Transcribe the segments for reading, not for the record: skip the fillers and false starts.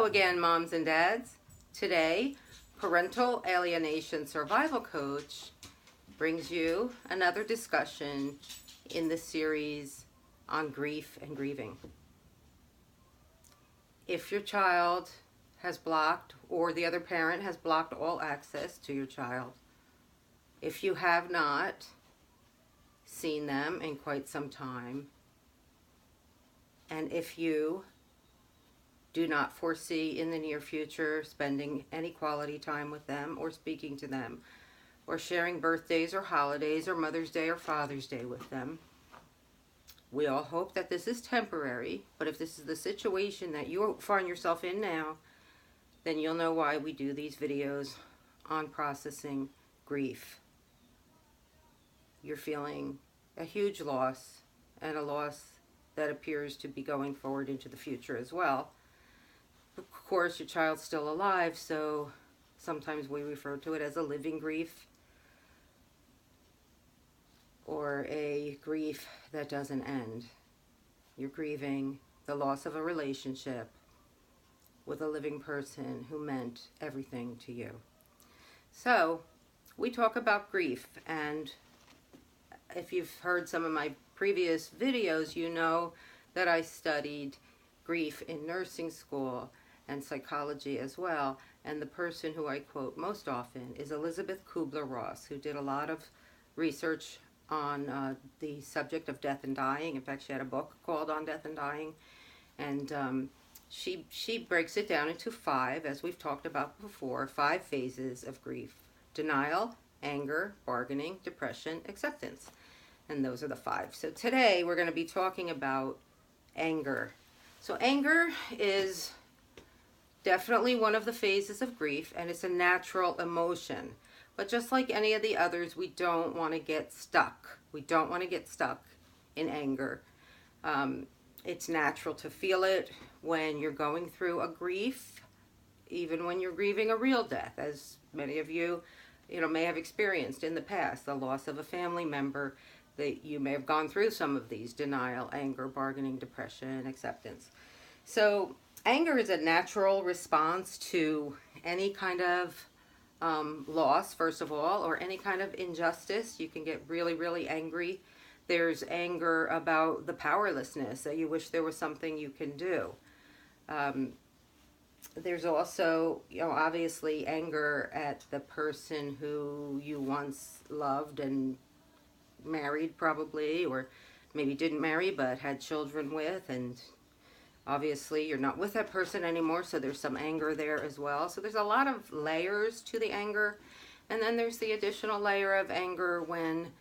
again, moms and dads. Today, Parental Alienation Survival Coach brings you another discussion in the series on grief and grieving. If your child has blocked, or the other parent has blocked all access to your child, if you have not seen them in quite some time, and if you do not foresee in the near future spending any quality time with them or speaking to them or sharing birthdays or holidays or Mother's Day or Father's Day with them, we all hope that this is temporary, but if this is the situation that you find yourself in now, then you'll know why we do these videos on processing grief. You're feeling a huge loss, and a loss that appears to be going forward into the future as well. Of course, your child's still alive, so sometimes we refer to it as a living grief, or a grief that doesn't end. You're grieving the loss of a relationship with a living person who meant everything to you. So, we talk about grief, and if you've heard some of my previous videos, you know that I studied grief in nursing school and psychology as well, and the person who I quote most often is Elizabeth Kubler-Ross, who did a lot of research on the subject of death and dying. In fact, she had a book called On Death and Dying, and she breaks it down into 5, as we've talked about before, 5 phases of grief: denial, anger, bargaining, depression, acceptance. And those are the 5. So today we're going to be talking about anger. So anger is definitely one of the phases of grief, and it's a natural emotion. But just like any of the others, we don't want to get stuck. We don't want to get stuck in anger. It's natural to feel it when you're going through a grief, even when you're grieving a real death, as many of you may have experienced in the past, the loss of a family member. That you may have gone through some of these: denial, anger, bargaining, depression, acceptance. So anger is a natural response to any kind of loss, first of all, or any kind of injustice. You can get really, really angry. There's anger about the powerlessness, that you wish there was something you can do. There's also, obviously anger at the person who you once loved and married, probably, or maybe didn't marry but had children with, and obviously you're not with that person anymore, so there's some anger there as well. So there's a lot of layers to the anger. And then there's the additional layer of anger when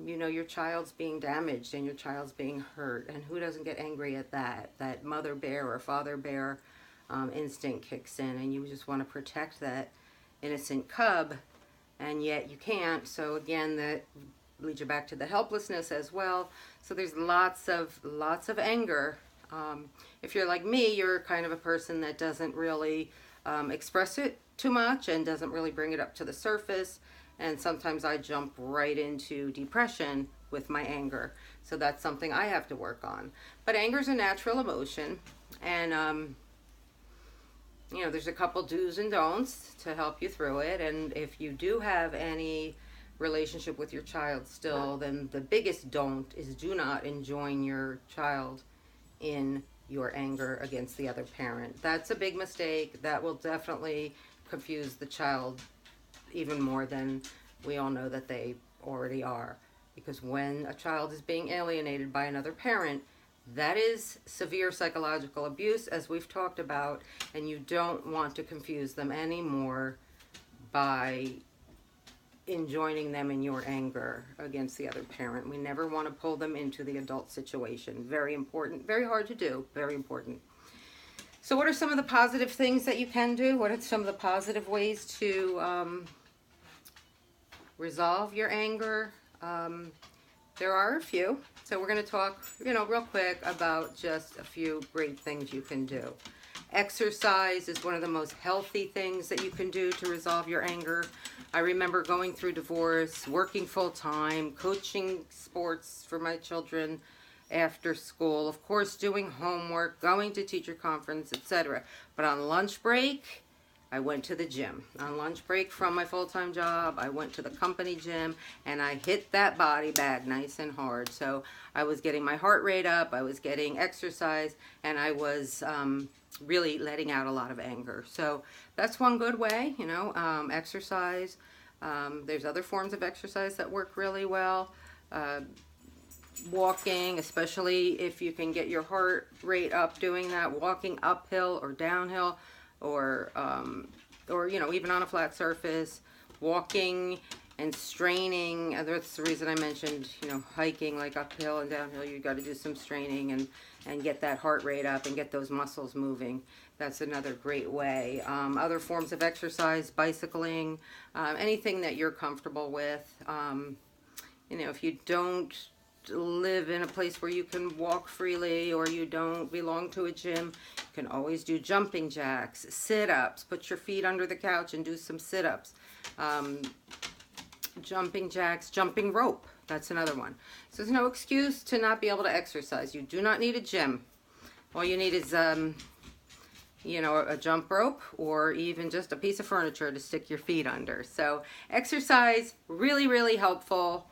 your child's being damaged and your child's being hurt, and who doesn't get angry at that mother bear or father bear instinct kicks in, and you just want to protect that innocent cub, and yet you can't. So again, that leads you back to the helplessness as well. So there's lots of anger. If you're like me, you're kind of a person that doesn't really express it too much and doesn't really bring it up to the surface. And sometimes I jump right into depression with my anger. So that's something I have to work on. But anger is a natural emotion, and there's a couple do's and don'ts to help you through it. And if you do have any relationship with your child still, then the biggest don't is do not enjoin your child in your anger against the other parent. That's a big mistake. That will definitely confuse the child even more than we all know that they already are. Because when a child is being alienated by another parent, that is severe psychological abuse, as we've talked about, and you don't want to confuse them anymore by enjoining them in your anger against the other parent. We never want to pull them into the adult situation. Very important, very hard to do, very important. So what are some of the positive things that you can do? What are some of the positive ways to resolve your anger? There are a few. So we're going to talk, real quick about just a few great things you can do. Exercise is one of the most healthy things that you can do to resolve your anger. I remember going through divorce, working full time, coaching sports for my children, after school, of course doing homework, going to teacher conference, etc. But on lunch break, I went to the gym. On lunch break from my full-time job, I went to the company gym and I hit that body bag nice and hard. So I was getting my heart rate up, I was getting exercise, and I was really letting out a lot of anger. So that's one good way, exercise. There's other forms of exercise that work really well. Walking, especially if you can get your heart rate up doing that, walking uphill or downhill, or even on a flat surface, walking and straining. That's the reason I mentioned, hiking, like uphill and downhill, you got to do some straining and get that heart rate up and get those muscles moving. That's another great way. Other forms of exercise, bicycling, anything that you're comfortable with. If you don't live in a place where you can walk freely, or you don't belong to a gym, you can always do jumping jacks, sit-ups. Put your feet under the couch and do some sit-ups. Jumping jacks, jumping rope, that's another one. So there's no excuse to not be able to exercise. You do not need a gym. All you need is a jump rope, or even just a piece of furniture to stick your feet under. So exercise, really, really helpful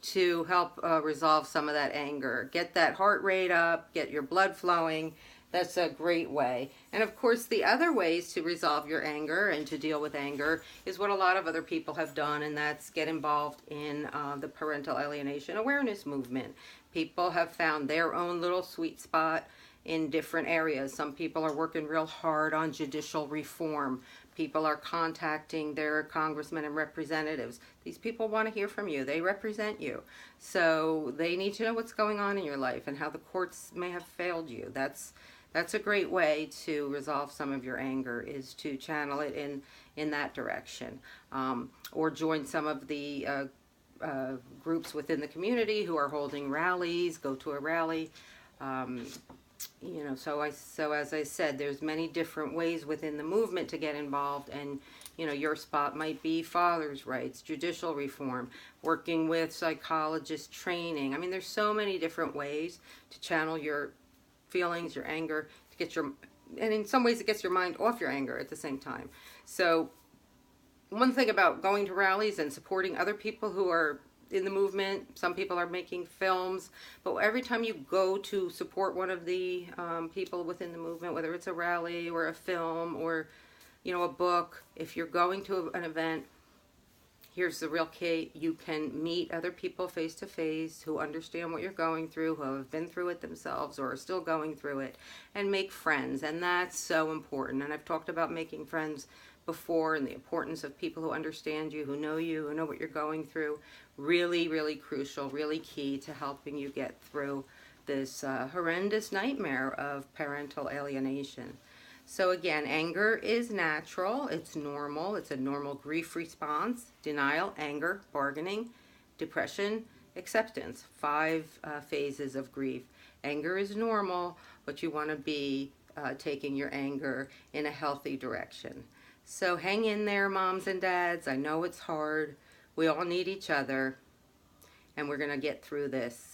to help resolve some of that anger. Get that heart rate up, get your blood flowing. That's a great way. And of course, the other ways to resolve your anger and to deal with anger is what a lot of other people have done, and that's get involved in the parental alienation awareness movement. People have found their own little sweet spot in different areas. Some people are working real hard on judicial reform. People are contacting their congressmen and representatives. These people want to hear from you. They represent you. So they need to know what's going on in your life and how the courts may have failed you. That's a great way to resolve some of your anger, is to channel it in that direction. Or join some of the groups within the community who are holding rallies. Go to a rally. So as I said, there's many different ways within the movement to get involved, and your spot might be father's rights, judicial reform, working with psychologists, training. I mean, there's so many different ways to channel your feelings, your anger, and in some ways it gets your mind off your anger at the same time. So one thing about going to rallies and supporting other people who are in the movement, some people are making films, but every time you go to support one of the people within the movement, whether it's a rally or a film or a book, if you're going to an event, here's the real key: you can meet other people face to face who understand what you're going through, who have been through it themselves or are still going through it, and make friends. And that's so important. And I've talked about making friends before, and the importance of people who understand you, who know what you're going through. Really, really crucial, really key to helping you get through this horrendous nightmare of parental alienation. So again, anger is natural, it's normal, it's a normal grief response: denial, anger, bargaining, depression, acceptance. 5 phases of grief. Anger is normal, but you want to be taking your anger in a healthy direction. So hang in there, moms and dads. I know it's hard. We all need each other, and we're going to get through this.